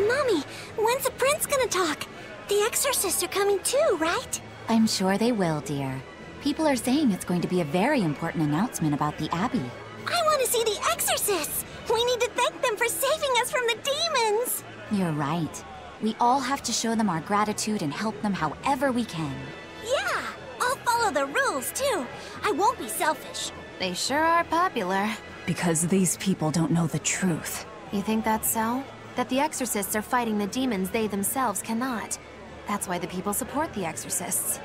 Mommy, when's the prince gonna talk? The exorcists are coming too, right? I'm sure they will, dear. People are saying it's going to be a very important announcement about the Abbey. I want to see the exorcists! We need to thank them for saving us from the demons! You're right. We all have to show them our gratitude and help them however we can. Yeah! I'll follow the rules, too. I won't be selfish. They sure are popular. Because these people don't know the truth. You think that's so? That the exorcists are fighting the demons they themselves cannot. That's why the people support the exorcists.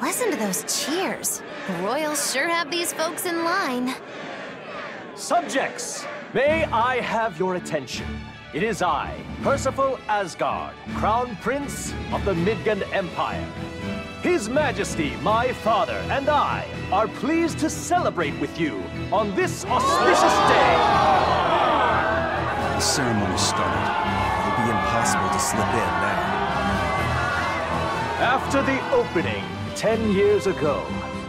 Listen to those cheers. The royals sure have these folks in line. Subjects, may I have your attention? It is I, Percival Asgard, Crown Prince of the Midgand Empire. His Majesty, my father, and I are pleased to celebrate with you on this auspicious day. The ceremony started. It'll be impossible to slip in now. After the opening 10 years ago,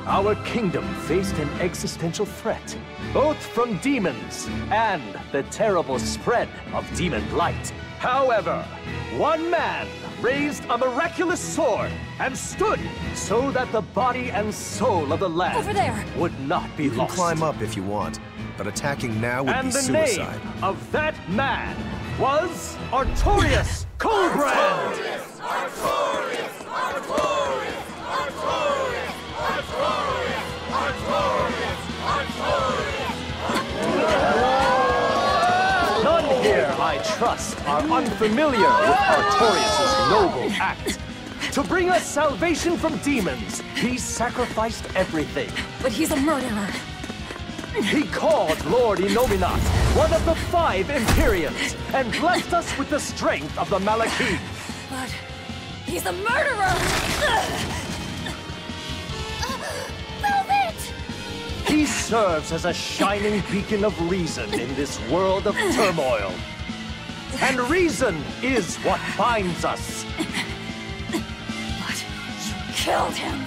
our kingdom faced an existential threat, both from demons and the terrible spread of demon blight. However, one man raised a miraculous sword and stood so that the body and soul of the land Over there. would not be You can lost. climb up if you want, but attacking now would And be the suicide. name of that man was Artorias Coldbrand! None here, I trust, are unfamiliar with Artorias' noble act. To bring us salvation from demons, he sacrificed everything. But he's a murderer. He called Lord Inominat one of the 5 Empyreans and blessed us with the strength of the Malachim. But he's a murderer! Velvet! He serves as a shining beacon of reason in this world of turmoil. And reason is what binds us. But you killed him!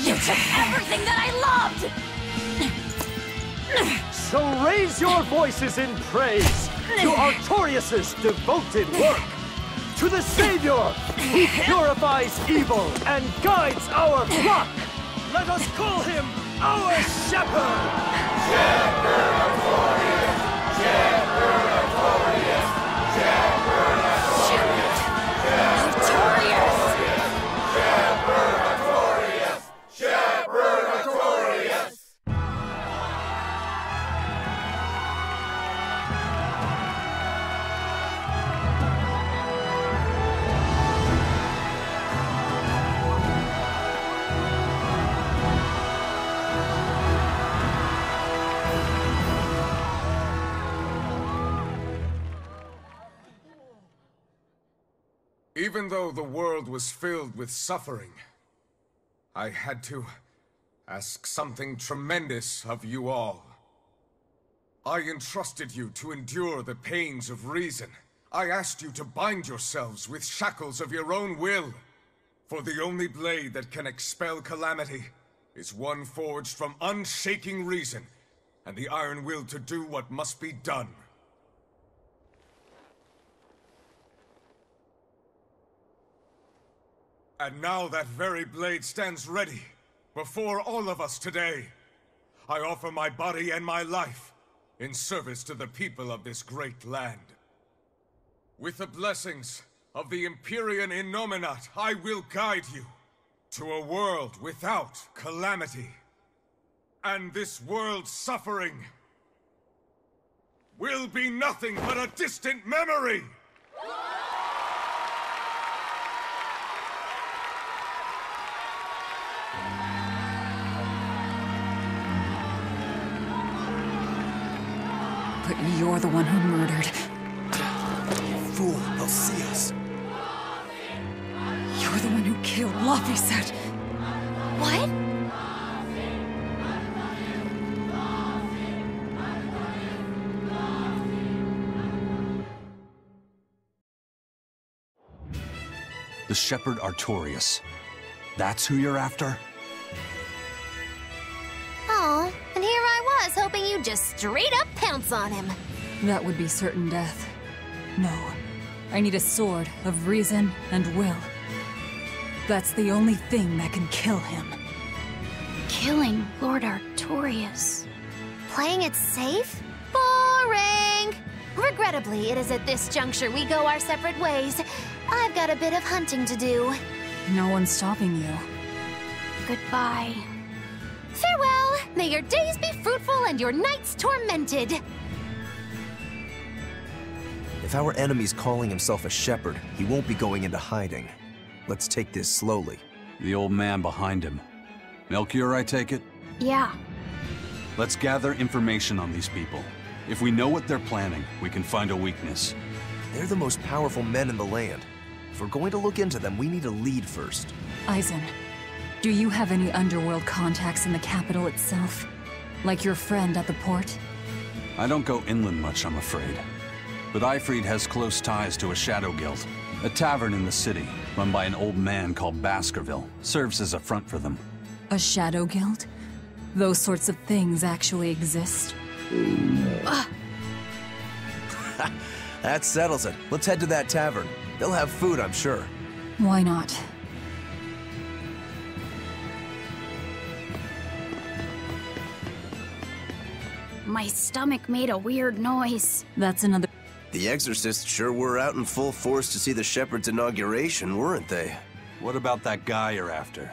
You took everything that I loved! So raise your voices in praise to Artorias' devoted work, to the Savior who purifies evil and guides our flock. Let us call him our shepherd! Shepherd Artorias! Shepherd Artorias! Shepherd Artorias! Artorias! Shepherd Artorias! Shepherd Artorias! Even though the world was filled with suffering, I had to ask something tremendous of you all. I entrusted you to endure the pains of reason. I asked you to bind yourselves with shackles of your own will. For the only blade that can expel calamity is one forged from unshaking reason and the iron will to do what must be done. And now that very blade stands ready before all of us today. I offer my body and my life in service to the people of this great land. With the blessings of the Empyrean Innominate, I will guide you to a world without calamity. And this world's suffering will be nothing but a distant memory! But you're the one who murdered. Fool, they'll see us. You're the one who killed Laphicet. What? The Shepherd Artorias. That's who you're after? Oh, and here I was hoping you'd just straight up pounce on him. That would be certain death. No. I need a sword of reason and will. That's the only thing that can kill him. Killing Lord Artorias. Playing it safe? Boring! Regrettably, it is at this juncture we go our separate ways. I've got a bit of hunting to do. No one's stopping you. Goodbye. Farewell! May your days be fruitful and your nights tormented! If our enemy's calling himself a shepherd, he won't be going into hiding. Let's take this slowly. The old man behind him. Melchior, I take it? Yeah. Let's gather information on these people. If we know what they're planning, we can find a weakness. They're the most powerful men in the land. If we're going to look into them, we need a lead first. Eisen, do you have any underworld contacts in the capital itself? Like your friend at the port? I don't go inland much, I'm afraid. But Eifried has close ties to a shadow guild. A tavern in the city, run by an old man called Baskerville, serves as a front for them. A shadow guild? Those sorts of things actually exist? That settles it. Let's head to that tavern. They'll have food, I'm sure. Why not? My stomach made a weird noise. That's another... The exorcists sure were out in full force to see the shepherd's inauguration, weren't they? What about that guy you're after?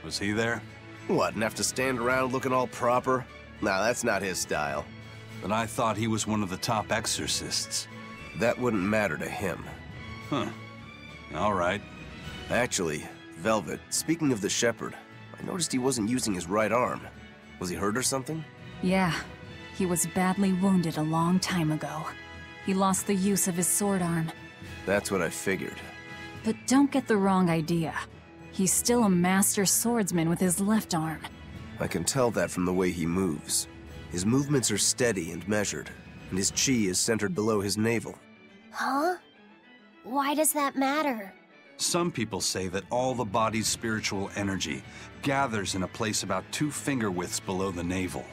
Was he there? What, and have to stand around looking all proper? Nah, that's not his style. But I thought he was one of the top exorcists. That wouldn't matter to him. Huh. All right. Actually, Velvet, speaking of the shepherd, I noticed he wasn't using his right arm. Was he hurt or something? Yeah. He was badly wounded a long time ago. He lost the use of his sword arm. That's what I figured. But don't get the wrong idea. He's still a master swordsman with his left arm. I can tell that from the way he moves. His movements are steady and measured, and his chi is centered below his navel. Huh? Why does that matter? Some people say that all the body's spiritual energy gathers in a place about 2 finger widths below the navel.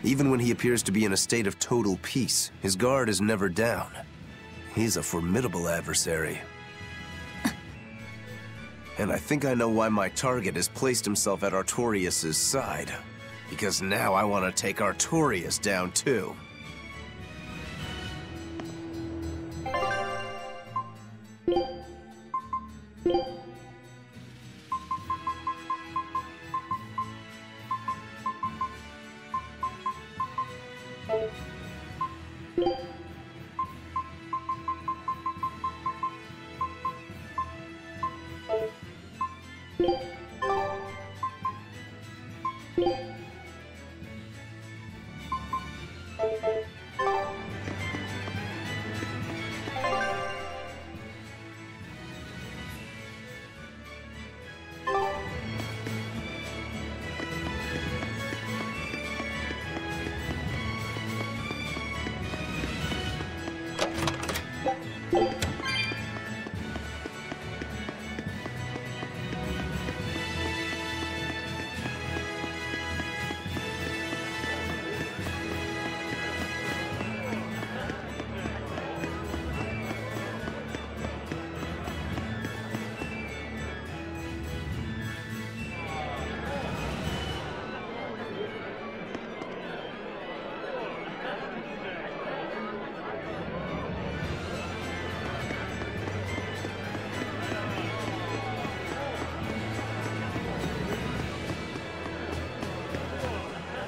Even when he appears to be in a state of total peace, his guard is never down. He's a formidable adversary. And I think I know why my target has placed himself at Artorias' side. Because now I want to take Artorias down too.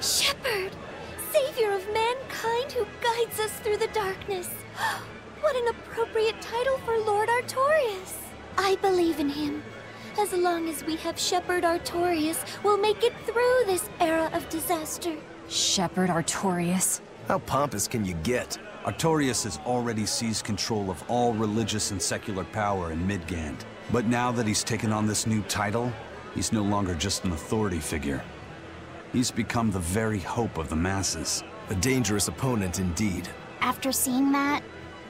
Shepherd! Savior of mankind who guides us through the darkness. What an appropriate title for Lord Artorias. I believe in him. As long as we have Shepherd Artorias, we'll make it through this era of disaster. Shepherd Artorias? How pompous can you get? Artorias has already seized control of all religious and secular power in Midgand. But now that he's taken on this new title, he's no longer just an authority figure. He's become the very hope of the masses. A dangerous opponent indeed. After seeing that,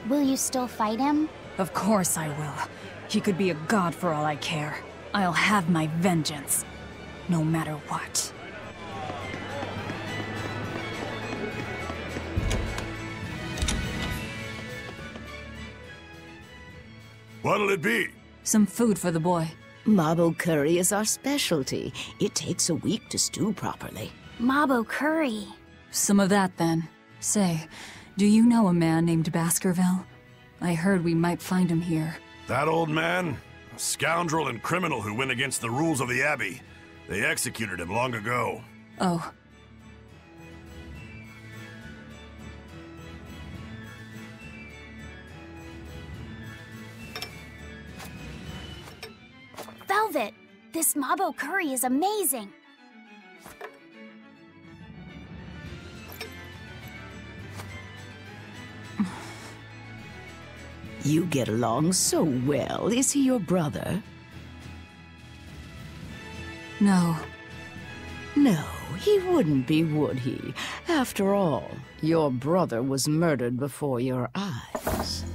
will you still fight him? Of course I will. He could be a god for all I care. I'll have my vengeance, no matter what. What'll it be? Some food for the boy. Mabo curry is our specialty. It takes a week to stew properly. Mabo curry. Some of that, then. Say, do you know a man named Baskerville? I heard we might find him here. That old man? A scoundrel and criminal who went against the rules of the Abbey. They executed him long ago. Oh. Velvet, this Mabo curry is amazing. You get along so well. Is he your brother? No. No, he wouldn't be, would he? After all, your brother was murdered before your eyes.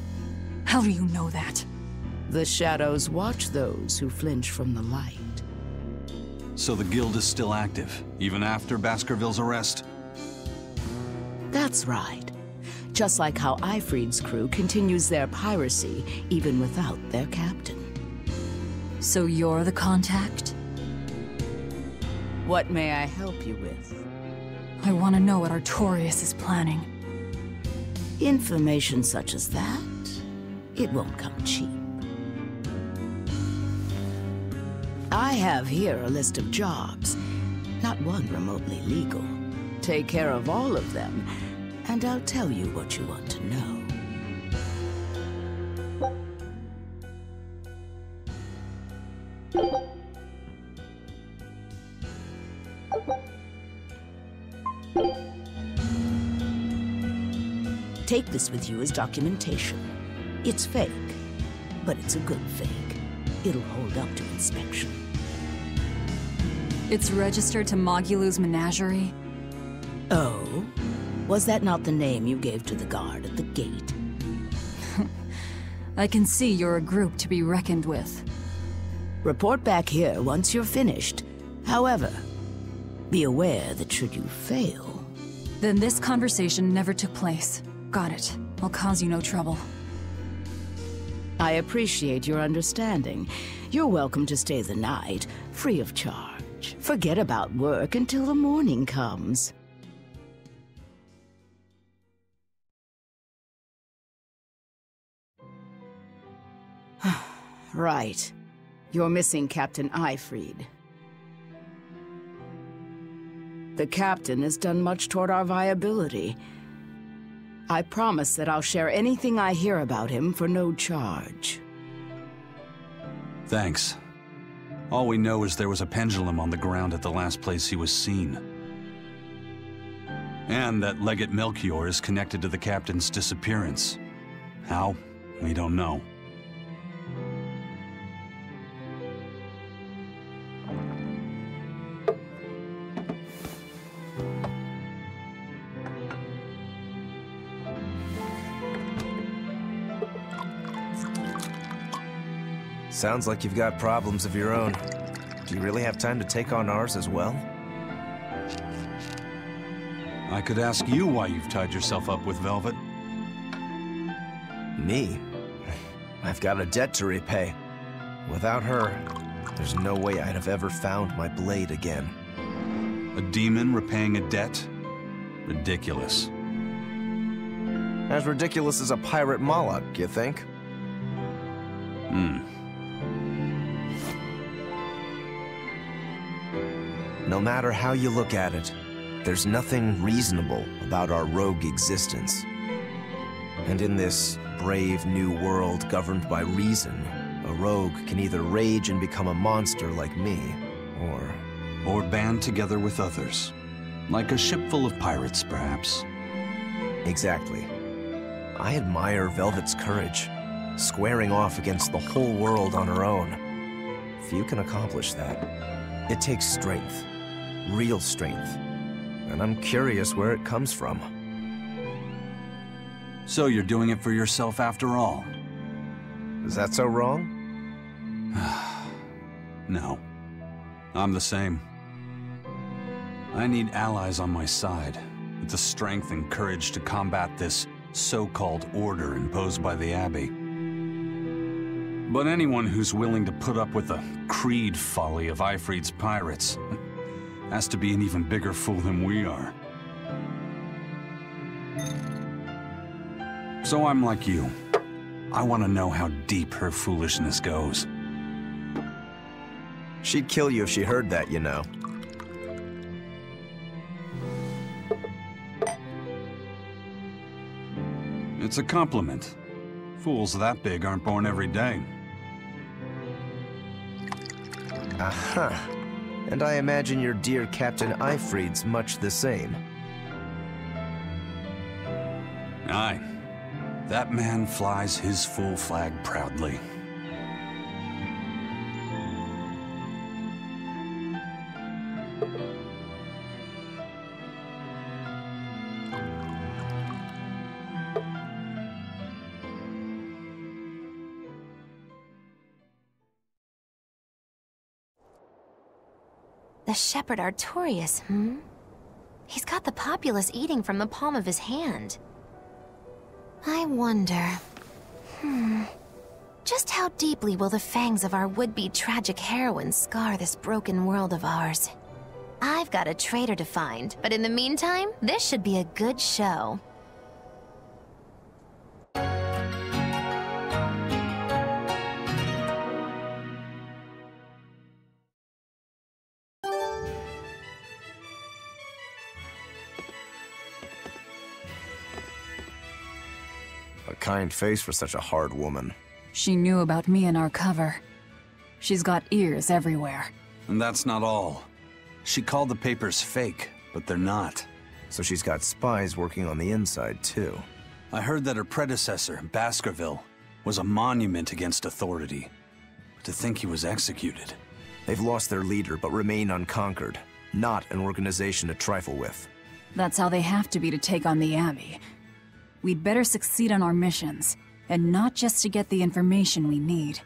How do you know that? The shadows watch those who flinch from the light. So the guild is still active, even after Baskerville's arrest? That's right. Just like how Ifrid's crew continues their piracy, even without their captain. So you're the contact? What may I help you with? I want to know what Artorias is planning. Information such as that, it won't come cheap. I have here a list of jobs, not one remotely legal. Take care of all of them, and I'll tell you what you want to know. Take this with you as documentation. It's fake, but it's a good fake. It'll hold up to inspection. It's registered to Mogulu's menagerie? Oh? Was that not the name you gave to the guard at the gate? I can see you're a group to be reckoned with. Report back here once you're finished. However, be aware that should you fail... Then this conversation never took place. Got it. I'll cause you no trouble. I appreciate your understanding. You're welcome to stay the night, free of charge. Forget about work until the morning comes. Right. You're missing Captain Ifrid. The captain has done much toward our viability. I promise that I'll share anything I hear about him for no charge. Thanks. All we know is there was a pendulum on the ground at the last place he was seen. And that Legate Melchior is connected to the captain's disappearance. How? We don't know. Sounds like you've got problems of your own. Do you really have time to take on ours as well? I could ask you why you've tied yourself up with Velvet. Me? I've got a debt to repay. Without her, there's no way I'd have ever found my blade again. A demon repaying a debt? Ridiculous. As ridiculous as a pirate Moloch, you think? No matter how you look at it, There's nothing reasonable about our rogue existence. And in this brave new world governed by reason, a rogue can either rage and become a monster like me, or band together with others. Like a ship full of pirates, perhaps. Exactly. I admire Velvet's courage, squaring off against the whole world on her own. Few can accomplish that. It takes strength, real strength, and I'm curious where it comes from. So you're doing it for yourself after all? Is that so wrong? No. I'm the same. I need allies on my side, with the strength and courage to combat this so-called order imposed by the Abbey. But anyone who's willing to put up with the creed folly of Ifrit's pirates has to be an even bigger fool than we are. So I'm like you. I want to know how deep her foolishness goes. She'd kill you if she heard that, you know. It's a compliment. Fools that big aren't born every day. Aha. And I imagine your dear Captain Ifrit's much the same. Aye. That man flies his full flag proudly. The shepherd Artorias, He's got the populace eating from the palm of his hand. I wonder... Just how deeply will the fangs of our would-be tragic heroine scar this broken world of ours? I've got a traitor to find, but in the meantime, this should be a good show. A kind face for such a hard woman. She knew about me and our cover. She's got ears everywhere. And that's not all. She called the papers fake, but they're not. So she's got spies working on the inside, too. I heard that her predecessor, Baskerville, was a monument against authority. But to think he was executed. They've lost their leader, but remain unconquered. Not an organization to trifle with. That's how they have to be to take on the Abbey. We'd better succeed on our missions, and not just to get the information we need.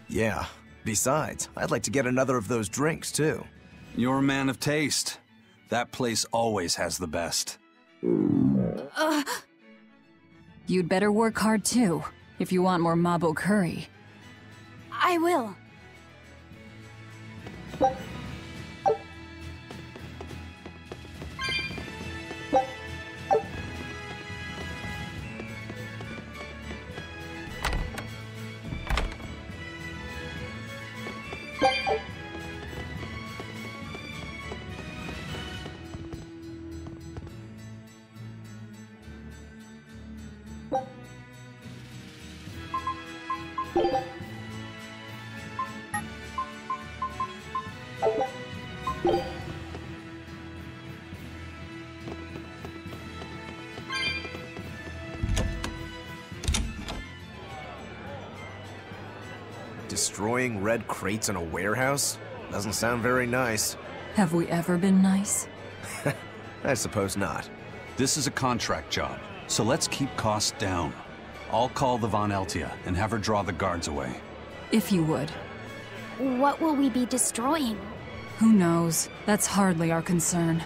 Yeah. Besides, I'd like to get another of those drinks, too. You're a man of taste. That place always has the best. You'd better work hard, too, if you want more Mabo curry. I will. Destroying red crates in a warehouse? Doesn't sound very nice. Have we ever been nice? I suppose not. This is a contract job, so let's keep costs down. I'll call the Von Eltia and have her draw the guards away. If you would. What will we be destroying? Who knows? That's hardly our concern.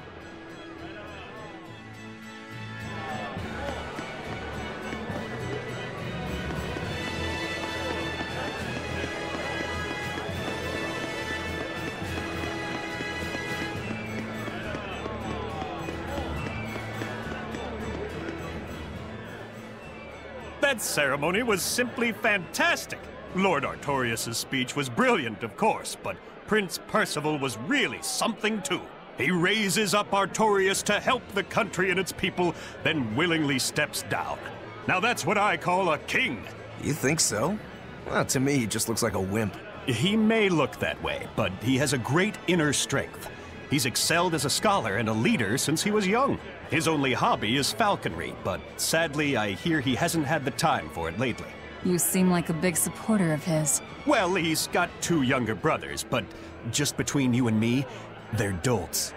That ceremony was simply fantastic. Lord Artorias' speech was brilliant, of course, but Prince Percival was really something too. He raises up Artorias to help the country and its people, then willingly steps down. Now that's what I call a king. You think so? Well, to me, he just looks like a wimp. He may look that way, but he has a great inner strength. He's excelled as a scholar and a leader since he was young. His only hobby is falconry, but sadly I hear he hasn't had the time for it lately. You seem like a big supporter of his. Well, he's got 2 younger brothers, but just between you and me, they're dolts.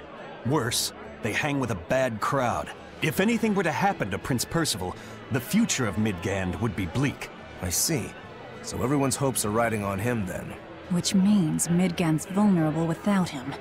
Worse, they hang with a bad crowd. If anything were to happen to Prince Percival, the future of Midgand would be bleak. I see. So everyone's hopes are riding on him then. Which means Midgand's vulnerable without him.